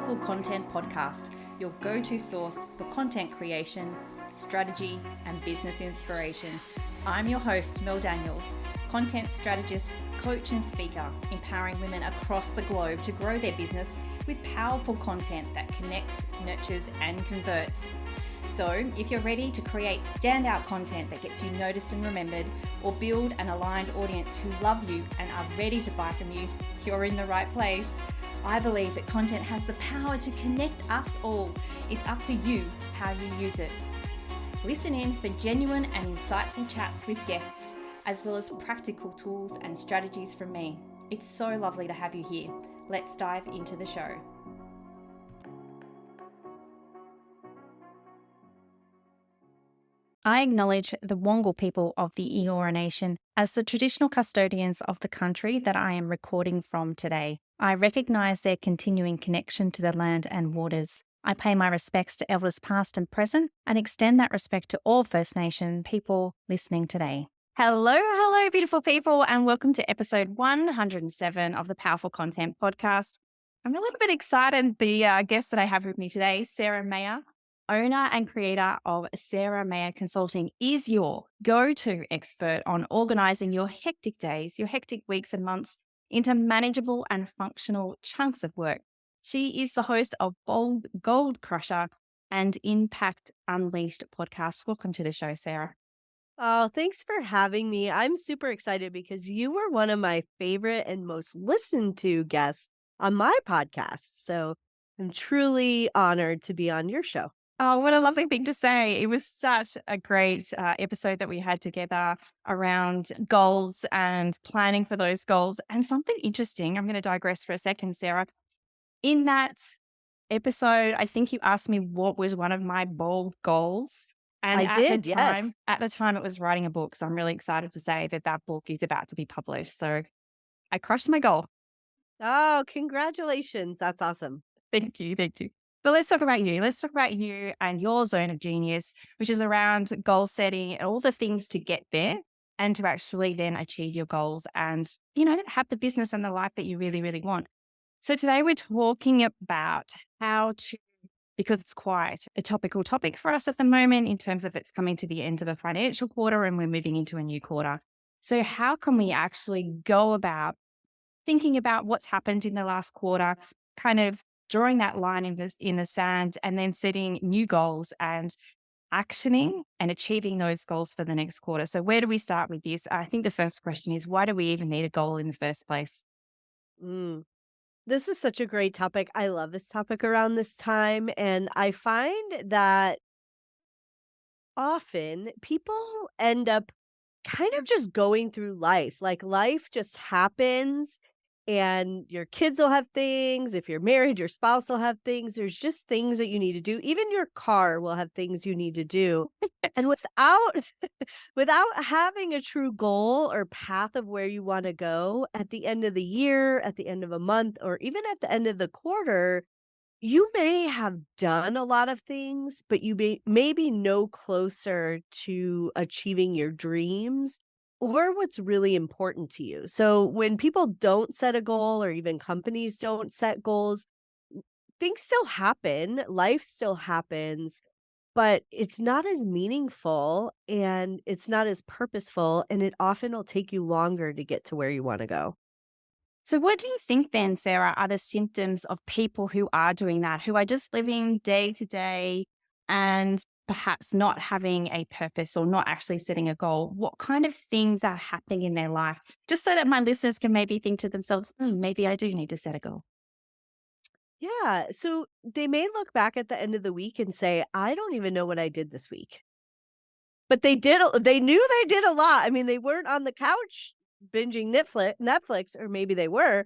Powerful Content Podcast, your go-to source for content creation, strategy, and business inspiration. I'm your host, Mel Daniels, content strategist, coach, and speaker, empowering women across the globe to grow their business with powerful content that connects, nurtures, and converts. So if you're ready to create standout content that gets you noticed and remembered, or build an aligned audience who love you and are ready to buy from you, you're in the right place. I believe that content has the power to connect us all. It's up to you how you use it. Listen in for genuine and insightful chats with guests, as well as practical tools and strategies from me. It's so lovely to have you here. Let's dive into the show. I acknowledge the Wongal people of the Eora Nation as the traditional custodians of the country that I am recording from today. I recognise their continuing connection to the land and waters. I pay my respects to elders past and present and extend that respect to all First Nation people listening today. Hello, beautiful people, and welcome to episode 107 of the Powerful Content Podcast. I'm a little bit excited. The guest that I have with me today, Sara Mayer, owner and creator of Sara Mayer Consulting, is your go-to expert on organising your hectic days, your hectic weeks and months into manageable and functional chunks of work. She is the host of Gold Crusher and Impact Unleashed podcast. Welcome to the show, Sara. Oh, thanks for having me. I'm super excited because you were one of my favorite and most listened to guests on my podcast. So I'm truly honored to be on your show. Oh, what a lovely thing to say. It was such a great episode that we had together around goals and planning for those goals. And something interesting, I'm going to digress for a second, Sara. In that episode, I think you asked me what was one of my bold goals. And I did, yes. At the time, it was writing a book. So I'm really excited to say that that book is about to be published. So I crushed my goal. Oh, congratulations. That's awesome. Thank you. But let's talk about you. Let's talk about you and your zone of genius, which is around goal setting and all the things to get there and to actually then achieve your goals and, have the business and the life that you really, really want. So today we're talking about how to, because it's quite a topical topic for us at the moment in terms of it's coming to the end of the financial quarter and we're moving into a new quarter. So how can we actually go about thinking about what's happened in the last quarter, kind of drawing that line in the sand and then setting new goals and actioning and achieving those goals for the next quarter. So where do we start with this? I think the first question is, why do we even need a goal in the first place? This is such a great topic. I love this topic around this time. And I find that often people end up kind of just going through life. Like life just happens and your kids will have things. If you're married, your spouse will have things. There's just things that you need to do. Even your car will have things you need to do. And without having a true goal or path of where you want to go at the end of the year, at the end of a month, or even at the end of the quarter, you may have done a lot of things, but you may be no closer to achieving your dreams or what's really important to you. So when people don't set a goal or even companies don't set goals, things still happen, life still happens, but it's not as meaningful and it's not as purposeful, and it often will take you longer to get to where you want to go. So what do you think then, Sara, are the symptoms of people who are doing that, who are just living day to day and perhaps not having a purpose or not actually setting a goal? What kind of things are happening in their life? Just so that my listeners can maybe think to themselves, maybe I do need to set a goal. Yeah. So they may look back at the end of the week and say, I don't even know what I did this week. But they knew they did a lot. I mean, they weren't on the couch binging Netflix, or maybe they were,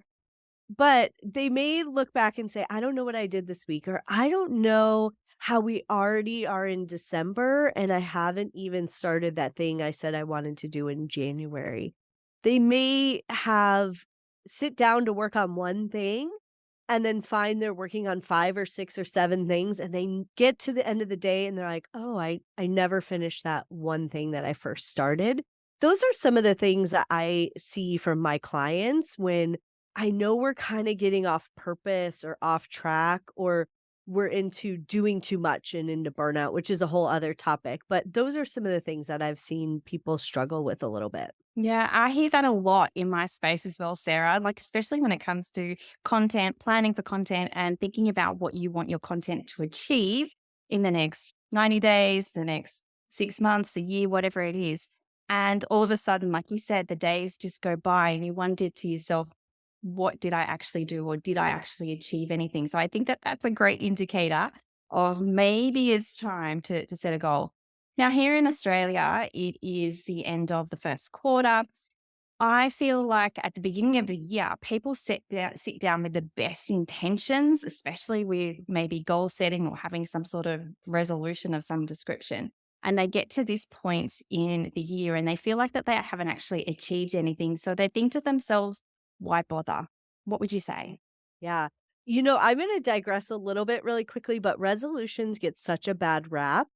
but they may look back and say, I don't know what I did this week, or I don't know how we already are in December and I haven't even started that thing I said I wanted to do in January. They may have sit down to work on one thing and then find they're working on 5 or 6 or 7 things, and they get to the end of the day and they're like, oh, I never finished that one thing that I first started. Those are some of the things that I see from my clients when I know we're kind of getting off purpose or off track, or we're into doing too much and into burnout, which is a whole other topic. But those are some of the things that I've seen people struggle with a little bit. Yeah, I hear that a lot in my space as well, Sarah. Like, especially when it comes to content, planning for content, and thinking about what you want your content to achieve in the next 90 days, the next 6 months, a year, whatever it is. And all of a sudden, like you said, the days just go by and you wonder to yourself, what did I actually do, or did I actually achieve anything? So I think that that's a great indicator of maybe it's time to set a goal. Now, here in Australia, it is the end of the first quarter. I feel like at the beginning of the year, people sit down with the best intentions, especially with maybe goal setting or having some sort of resolution of some description. And they get to this point in the year and they feel like that they haven't actually achieved anything. So they think to themselves, why bother? What would you say? Yeah. I'm going to digress a little bit really quickly, but resolutions get such a bad rap.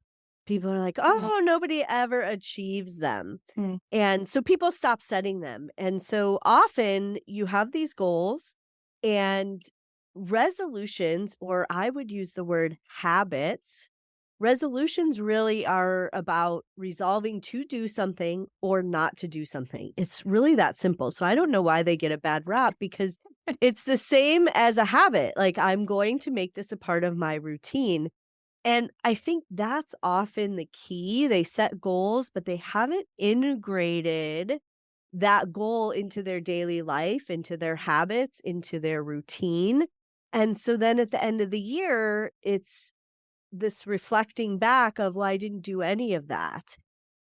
People are like, Mm, oh, nobody ever achieves them. mm, And so people stop setting them. And so often you have these goals and resolutions, or I would use the word habits. Resolutions really are about resolving to do something or not to do something. It's really that simple. So I don't know why they get a bad rap, because it's the same as a habit. Like, I'm going to make this a part of my routine. And I think that's often the key. They set goals, but they haven't integrated that goal into their daily life, into their habits, into their routine. And so then at the end of the year, it's this reflecting back of, well, I didn't do any of that.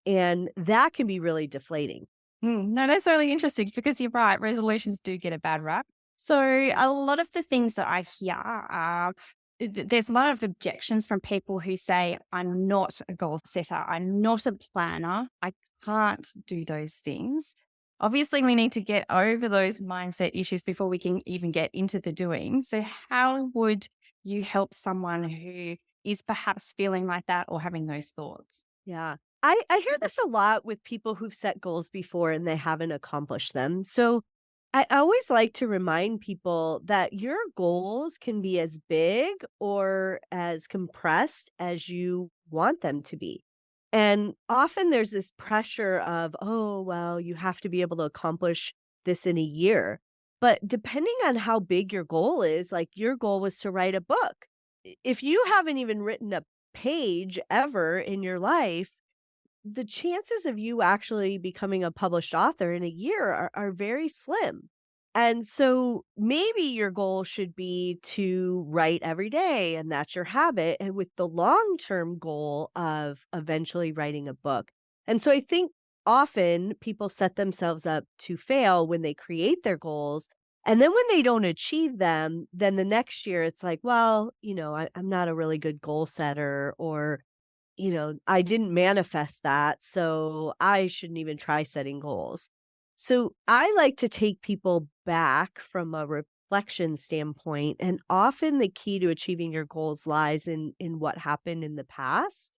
And that can be really deflating. No, that's really interesting because you're right. Resolutions do get a bad rap. So a lot of the things that I hear are there's a lot of objections from people who say, I'm not a goal setter. I'm not a planner. I can't do those things. Obviously, we need to get over those mindset issues before we can even get into the doing. So, how would you help someone who is perhaps feeling like that or having those thoughts? Yeah. I hear this a lot with people who've set goals before and they haven't accomplished them. So I always like to remind people that your goals can be as big or as compressed as you want them to be. And often there's this pressure of, oh, well, you have to be able to accomplish this in a year. But depending on how big your goal is, like your goal was to write a book. If you haven't even written a page ever in your life, the chances of you actually becoming a published author in a year are very slim. And so maybe your goal should be to write every day, and that's your habit, and with the long term goal of eventually writing a book. And so I think often people set themselves up to fail when they create their goals. And then when they don't achieve them, then the next year it's like, well, I'm not a really good goal setter, or I didn't manifest that, so I shouldn't even try setting goals. So I like to take people back from a reflection standpoint, and often the key to achieving your goals lies in what happened in the past.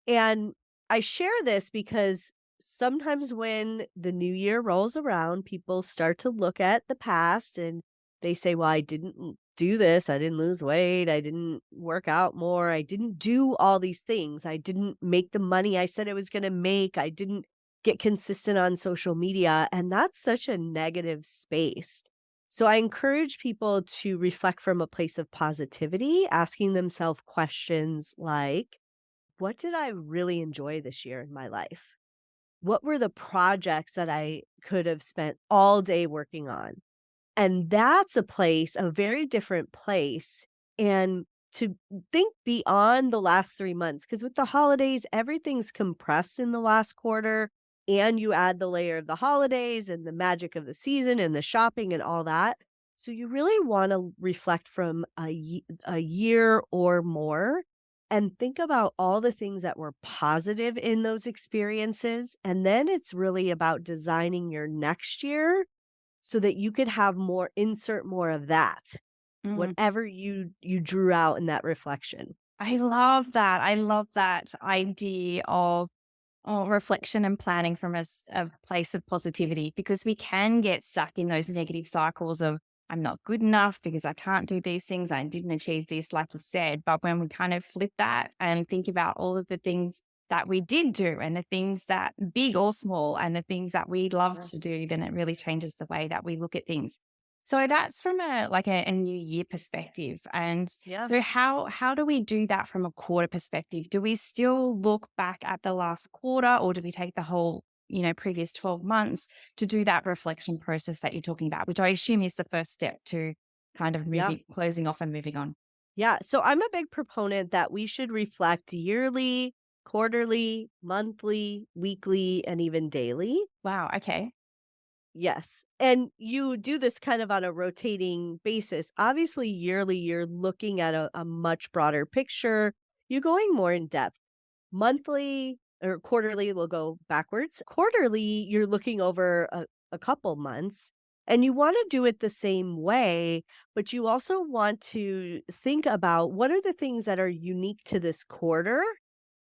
And I share this because sometimes when the new year rolls around, people start to look at the past and they say, well, I didn't do this. I didn't lose weight. I didn't work out more. I didn't do all these things. I didn't make the money I said I was going to make. I didn't get consistent on social media. And that's such a negative space. So I encourage people to reflect from a place of positivity, asking themselves questions like, what did I really enjoy this year in my life? What were the projects that I could have spent all day working on? And that's a very different place. And to think beyond the last 3 months, because with the holidays, everything's compressed in the last quarter, and you add the layer of the holidays and the magic of the season and the shopping and all that. So you really wanna reflect from a year or more and think about all the things that were positive in those experiences, and then it's really about designing your next year so that you could have more insert more of that, Mm. whatever you drew out in that reflection. I love that. I love that idea of or reflection and planning from a place of positivity, because we can get stuck in those negative cycles of, I'm not good enough because I can't do these things. I didn't achieve this, like you said. But when we kind of flip that and think about all of the things that we did do and the things that big or small and the things that we love Yeah. to do, then it really changes the way that we look at things. So that's from a new year perspective. And Yeah. so how do we do that from a quarter perspective? Do we still look back at the last quarter, or do we take the whole, previous 12 months to do that reflection process that you're talking about, which I assume is the first step to kind of Yeah. closing off and moving on? Yeah. So I'm a big proponent that we should reflect yearly, quarterly, monthly, weekly, and even daily. Wow. Okay. Yes. And you do this kind of on a rotating basis. Obviously, yearly, you're looking at a much broader picture. You're going more in depth. Monthly or quarterly, we'll go backwards. Quarterly, you're looking over a couple months and you want to do it the same way, but you also want to think about what are the things that are unique to this quarter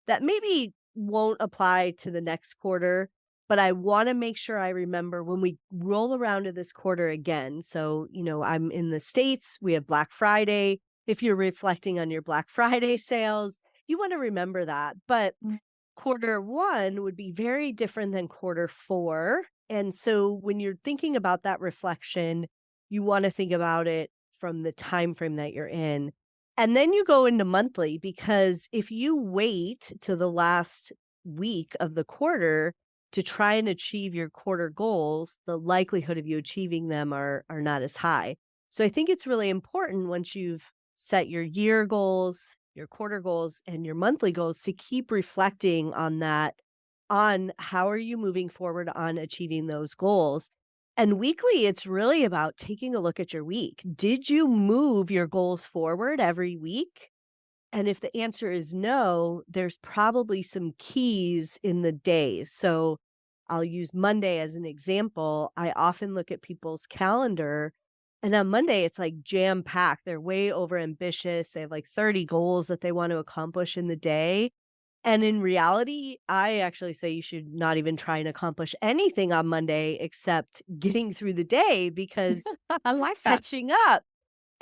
that maybe won't apply to the next quarter, but I wanna make sure I remember when we roll around to this quarter again. So, I'm in the States, we have Black Friday. If you're reflecting on your Black Friday sales, you wanna remember that. But Mm. quarter 1 would be very different than quarter 4, and so when you're thinking about that reflection, you wanna think about it from the time frame that you're in. And then you go into monthly because if you wait to the last week of the quarter to try and achieve your quarter goals, the likelihood of you achieving them are not as high. So I think it's really important once you've set your year goals, your quarter goals, and your monthly goals to keep reflecting on that, on how are you moving forward on achieving those goals. And weekly, it's really about taking a look at your week. Did you move your goals forward every week? And if the answer is no, there's probably some keys in the days. So I'll use Monday as an example. I often look at people's calendar, and on Monday, it's like jam packed. They're way over ambitious. They have like 30 goals that they want to accomplish in the day. And in reality, I actually say you should not even try and accomplish anything on Monday except getting through the day because I like that. catching up.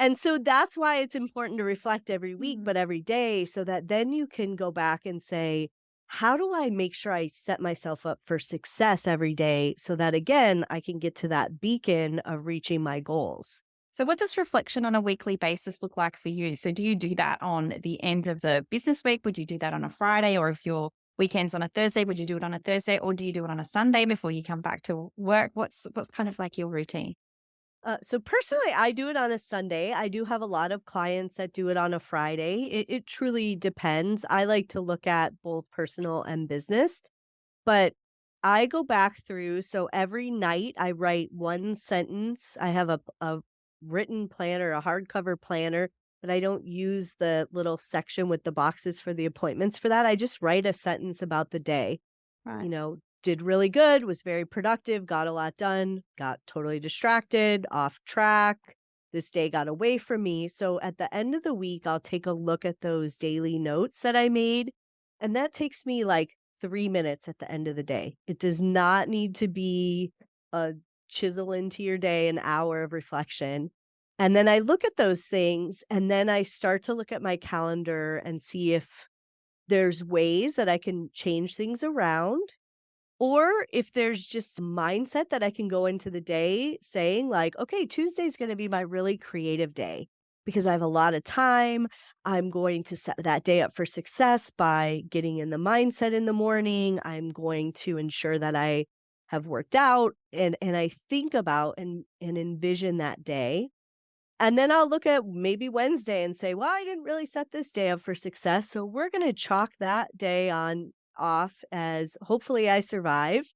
And so that's why it's important to reflect every week, Mm. but every day so that then you can go back and say, how do I make sure I set myself up for success every day so that again, I can get to that beacon of reaching my goals? So, what does reflection on a weekly basis look like for you? So, do you do that on the end of the business week? Would you do that on a Friday? Or if your weekend's on a Thursday, would you do it on a Thursday? Or do you do it on a Sunday before you come back to work? What's kind of like your routine? So personally, I do it on a Sunday. I do have a lot of clients that do it on a Friday. It truly depends. I like to look at both personal and business. But I go back through, so every night I write one sentence. I have a written planner, a hardcover planner, but I don't use the little section with the boxes for the appointments for that. I just write a sentence about the day. Right. Did really good, was very productive, got a lot done, got totally distracted, off track. This day got away from me. So at the end of the week, I'll take a look at those daily notes that I made. And that takes me like 3 minutes at the end of the day. It does not need to be a chisel into your day, an hour of reflection. And then I look at those things and then I start to look at my calendar and see if there's ways that I can change things around or if there's just mindset that I can go into the day saying like, "Okay, Tuesday's gonna be my really creative day because I have a lot of time. I'm going to set that day up for success by getting in the mindset in the morning. I'm going to ensure that I have worked out and I think about and envision that day. And then I'll look at maybe Wednesday and say, "Well, I didn't really set this day up for success, so we're gonna chalk that day on off as hopefully I survive,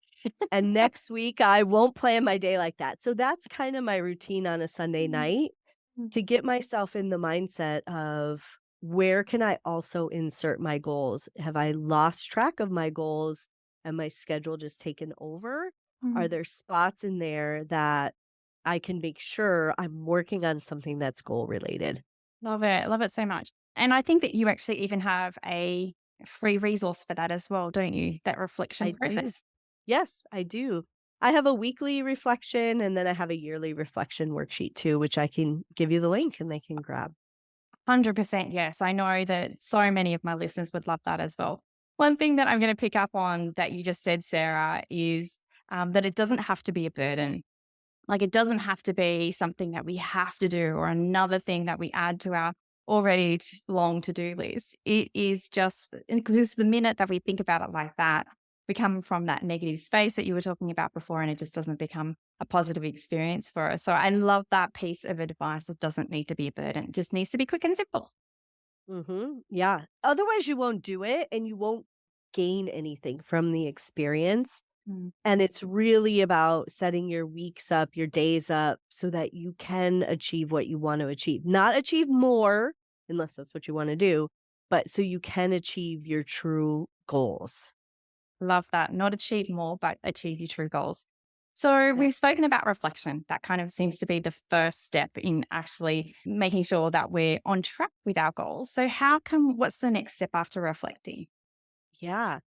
and next week I won't plan my day like that." So that's kinda my routine on a Sunday Mm. night Mm. to get myself in the mindset of where can I also insert my goals? Have I lost track of my goals and my schedule just taken over? Are Mm. there spots in there that I can make sure I'm working on something that's goal related? Love it. Love it so much. And I think that you actually even have free resource for that as well, don't you? That I reflection do. process. Yes, I do. I have a weekly reflection and then I have a yearly reflection worksheet too, which I can give you the link and they can grab. 100% yes. I know that so many of my listeners would love that as well. One thing that I'm going to pick up on that you just said, Sarah, is that it doesn't have to be a burden. Like it doesn't have to be something that we have to do or another thing that we add to our already long to do list. It is just because the minute that we think about it like that, we come from that negative space that you were talking about before, and it just doesn't become a positive experience for us. So I love that piece of advice. It doesn't need to be a burden, it just needs to be quick and simple. Yeah. Otherwise, you won't do it and you won't gain anything from the experience. Mm. And it's really about setting your weeks up, your days up so that you can achieve what you want to achieve. Not achieve more, unless that's what you want to do, but so you can achieve your true goals. Love that. Not achieve more, but achieve your true goals. So, Yeah. we've spoken about reflection. That kind of seems to be the first step in actually making sure that we're on track with our goals. So, what's the next step after reflecting? Yeah.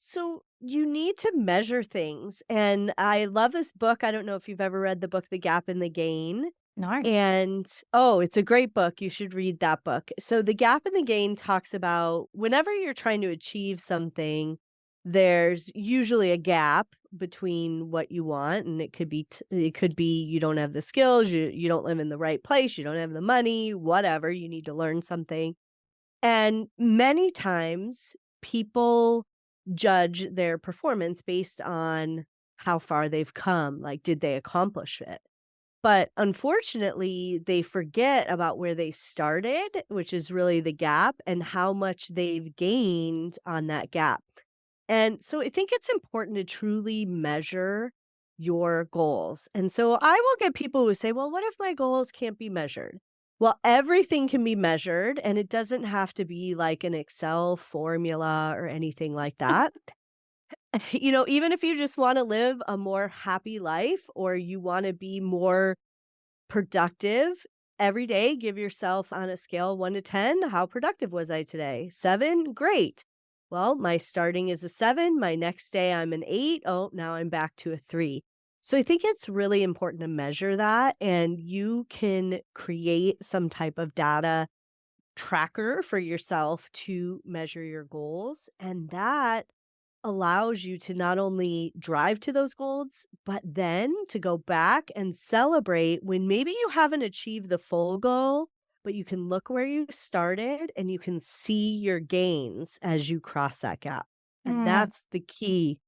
So you need to measure things. And I love this book. I don't know if you've ever read the book, The Gap and the Gain. No. And oh, it's a great book. You should read that book. So The Gap and the Gain talks about whenever you're trying to achieve something, there's usually a gap between what you want and it could be you don't have the skills, you don't live in the right place, you don't have the money, whatever, you need to learn something. And many times people judge their performance based on how far they've come, like, did they accomplish it? But unfortunately, they forget about where they started, which is really the gap, and how much they've gained on that gap. And so I think it's important to truly measure your goals. And so I will get people who say, well, what if my goals can't be measured? Well, everything can be measured, and it doesn't have to be like an Excel formula or anything like that. Even if you just want to live a more happy life or you want to be more productive, every day, give yourself on a scale 1 to 10, how productive was I today? 7, great. Well, my starting is a 7, my next day I'm an 8, oh, now I'm back to a 3. So I think it's really important to measure that, and you can create some type of data tracker for yourself to measure your goals, and that allows you to not only drive to those goals, but then to go back and celebrate when maybe you haven't achieved the full goal, but you can look where you started and you can see your gains as you cross that gap. And Mm, that's the key.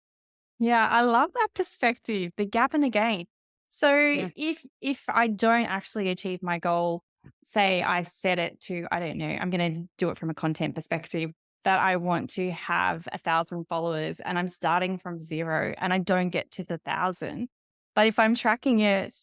yeah, I love that perspective, the gap and the gain. So, Yeah. if I don't actually achieve my goal, say I set it to, I don't know, I'm going to do it from a content perspective that I want to have 1,000 followers and I'm starting from zero and I don't get to the 1,000. But if I'm tracking it,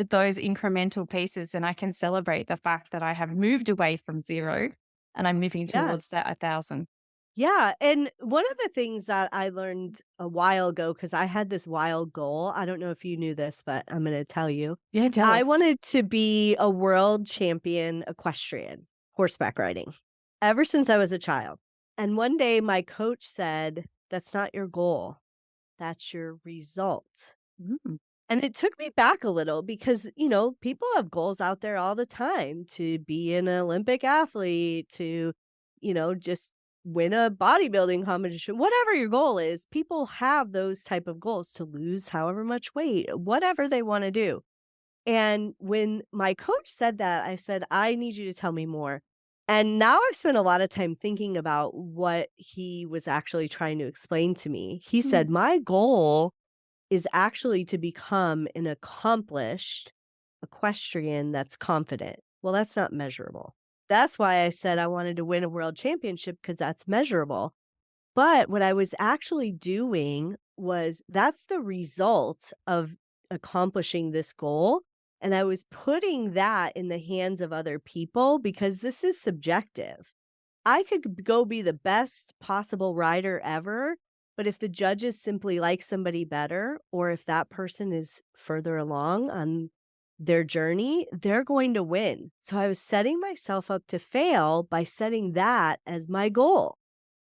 those incremental pieces, and I can celebrate the fact that I have moved away from zero and I'm moving Yeah. towards that 1,000. Yeah, and one of the things that I learned a while ago, because I had this wild goal, I don't know if you knew this, but I'm gonna tell you. Yeah, tell I us. wanted to be a world champion equestrian, horseback riding, ever since I was a child. And one day my coach said, "That's not your goal, that's your result." Mm, And it took me back a little because, people have goals out there all the time to be an Olympic athlete, to, just win a bodybuilding competition, whatever your goal is. People have those type of goals to lose however much weight, whatever they want to do. And when my coach said that, I said, I need you to tell me more. And now I've spent a lot of time thinking about what he was actually trying to explain to me. He said, mm, my goal is actually to become an accomplished equestrian that's confident. Well, that's not measurable. That's why I said I wanted to win a world championship because that's measurable. But what I was actually doing was that's the result of accomplishing this goal. And I was putting that in the hands of other people because this is subjective. I could go be the best possible rider ever, but if the judges simply like somebody better, or if that person is further along on their journey, they're going to win. So I was setting myself up to fail by setting that as my goal.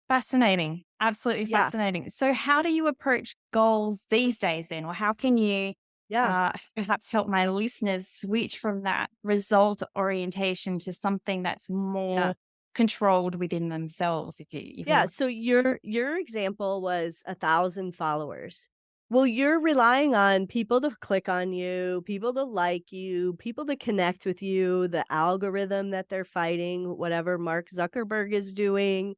Fascinating. Absolutely Yeah. fascinating. So how do you approach goals these days then? Or how can you Yeah. perhaps help my listeners switch from that result orientation to something that's Yeah. more controlled within themselves? If Yeah, you so your example was 1,000 followers. Well, you're relying on people to click on you, people to like you, people to connect with you, the algorithm that they're fighting, whatever Mark Zuckerberg is doing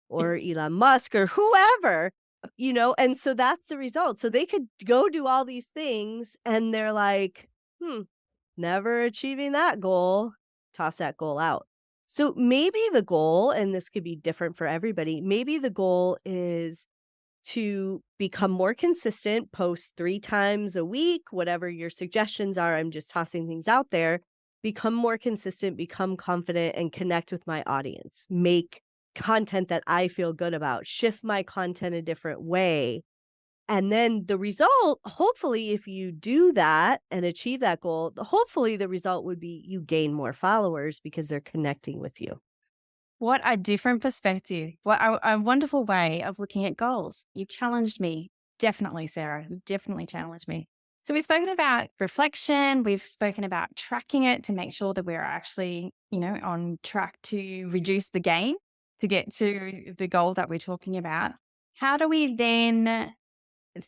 or Yes. Elon Musk or whoever, and so that's the result. So they could go do all these things and they're like, "Hmm, never achieving that goal, toss that goal out." So maybe the goal, and this could be different for everybody, maybe the goal is to become more consistent, post 3 times a week, whatever your suggestions are. I'm just tossing things out there. Become more consistent, become confident, and connect with my audience. Make content that I feel good about, shift my content a different way, and then the result, hopefully, if you do that and achieve that goal, hopefully the result would be you gain more followers because they're connecting with you. What a different perspective. What a wonderful way of looking at goals. You've challenged me. Definitely, Sarah. You've definitely challenged me. So we've spoken about reflection. We've spoken about tracking it to make sure that we're actually, on track to reduce the gain to get to the goal that we're talking about. How do we then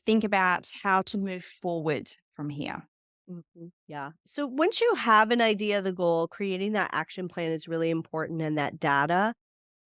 think about how to move forward from here? Yeah. So once you have an idea of the goal, creating that action plan is really important and that data.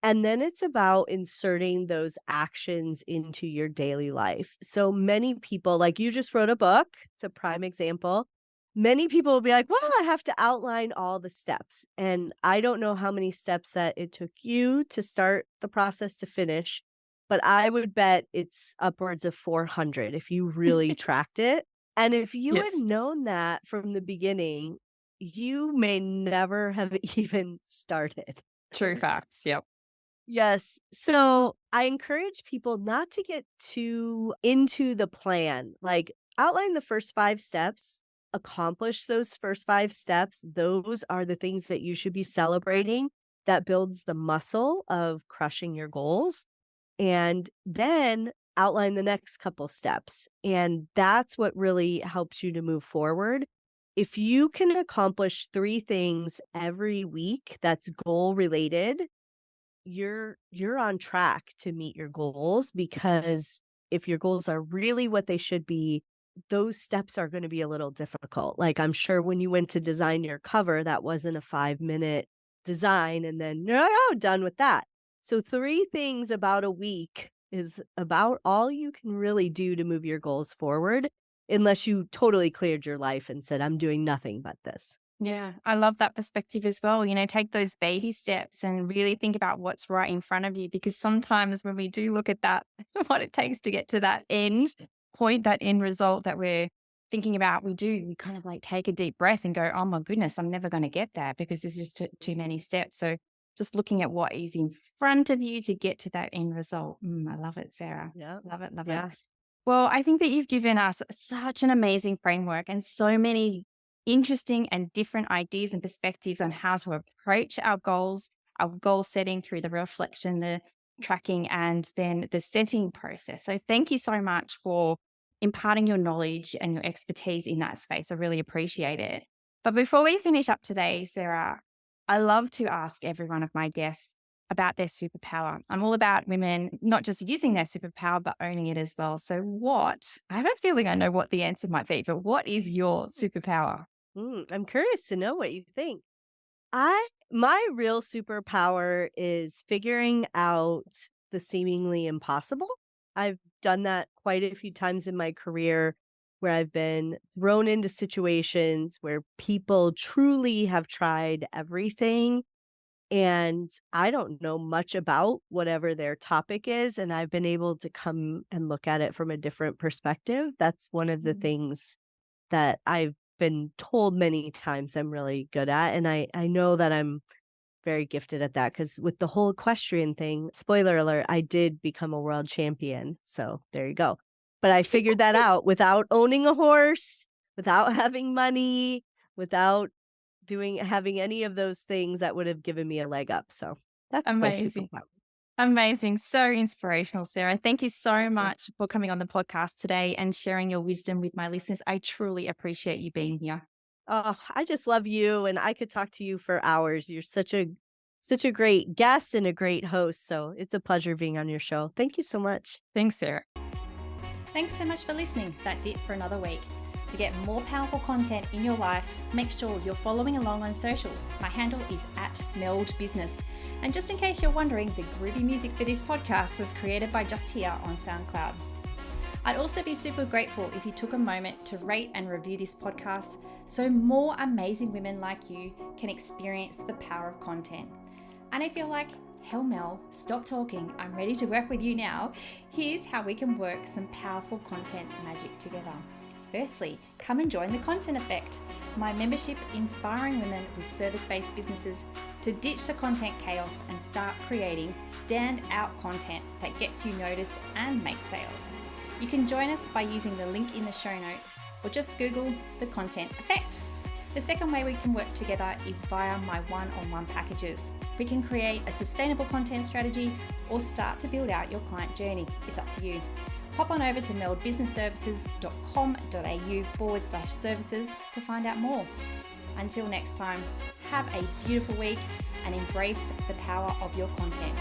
And then it's about inserting those actions into your daily life. So many people, like you just wrote a book, it's a prime example. Many people will be like, well, I have to outline all the steps. And I don't know how many steps that it took you to start the process to finish, but I would bet it's upwards of 400 if you really tracked it. And if you had Yes. known that from the beginning, you may never have even started. True facts. Yep. Yes. So I encourage people not to get too into the plan. Like, outline the first 5 steps, accomplish those first 5 steps. Those are the things that you should be celebrating. That builds the muscle of crushing your goals. And then outline the next couple steps. And that's what really helps you to move forward. If you can accomplish 3 things every week that's goal related, you're on track to meet your goals, because if your goals are really what they should be, those steps are going to be a little difficult. Like, I'm sure when you went to design your cover, that wasn't a 5-minute design and then no, done with that. So 3 things about a week is about all you can really do to move your goals forward, unless you totally cleared your life and said, I'm doing nothing but this. Yeah, I love that perspective as well. Take those baby steps and really think about what's right in front of you. Because sometimes when we do look at that, what it takes to get to that end point, that end result that we're thinking about, we kind of like take a deep breath and go, oh my goodness, I'm never going to get there because there's just too many steps. So just looking at what is in front of you to get to that end result. I love it, Sarah. Yeah. Love it, love it. Yeah. Well, I think that you've given us such an amazing framework and so many interesting and different ideas and perspectives on how to approach our goal setting through the reflection, the tracking, and then the setting process. So, thank you so much for imparting your knowledge and your expertise in that space. I really appreciate it. But before we finish up today, Sarah, I love to ask every one of my guests about their superpower. I'm all about women not just using their superpower, but owning it as well. So, I have a feeling I know what the answer might be, but what is your superpower? I'm curious to know what you think. My real superpower is figuring out the seemingly impossible. I've done that quite a few times in my career, where I've been thrown into situations where people truly have tried everything and I don't know much about whatever their topic is, and I've been able to come and look at it from a different perspective. That's one of the Mm. things that I've been told many times I'm really good at, and I know that I'm very gifted at that, because with the whole equestrian thing, spoiler alert, I did become a world champion, so there you go. But I figured that out without owning a horse, without having money, without having any of those things that would have given me a leg up, so that's my Amazing. superpower. Amazing. So inspirational, Sarah. Thank you so much for coming on the podcast today and sharing your wisdom with my listeners. I truly appreciate you being here. Oh, I just love you, and I could talk to you for hours. You're such a great guest and a great host, so it's a pleasure being on your show. Thank you so much. Thanks, Sarah. Thanks so much for listening. That's it for another week. To get more powerful content in your life, make sure you're following along on socials. My handle is @meldbusiness. And just in case you're wondering, the groovy music for this podcast was created by Just Here on SoundCloud. I'd also be super grateful if you took a moment to rate and review this podcast so more amazing women like you can experience the power of content. And if you're like, hell Mel, stop talking, I'm ready to work with you now, here's how we can work some powerful content magic together. Firstly, come and join the Content Effect, my membership inspiring women with service-based businesses to ditch the content chaos and start creating stand-out content that gets you noticed and makes sales. You can join us by using the link in the show notes or just Google the Content Effect. The second way we can work together is via my one-on-one packages. We can create a sustainable content strategy or start to build out your client journey. It's up to you. Hop on over to meldbusinessservices.com.au/services to find out more. Until next time, have a beautiful week and embrace the power of your content.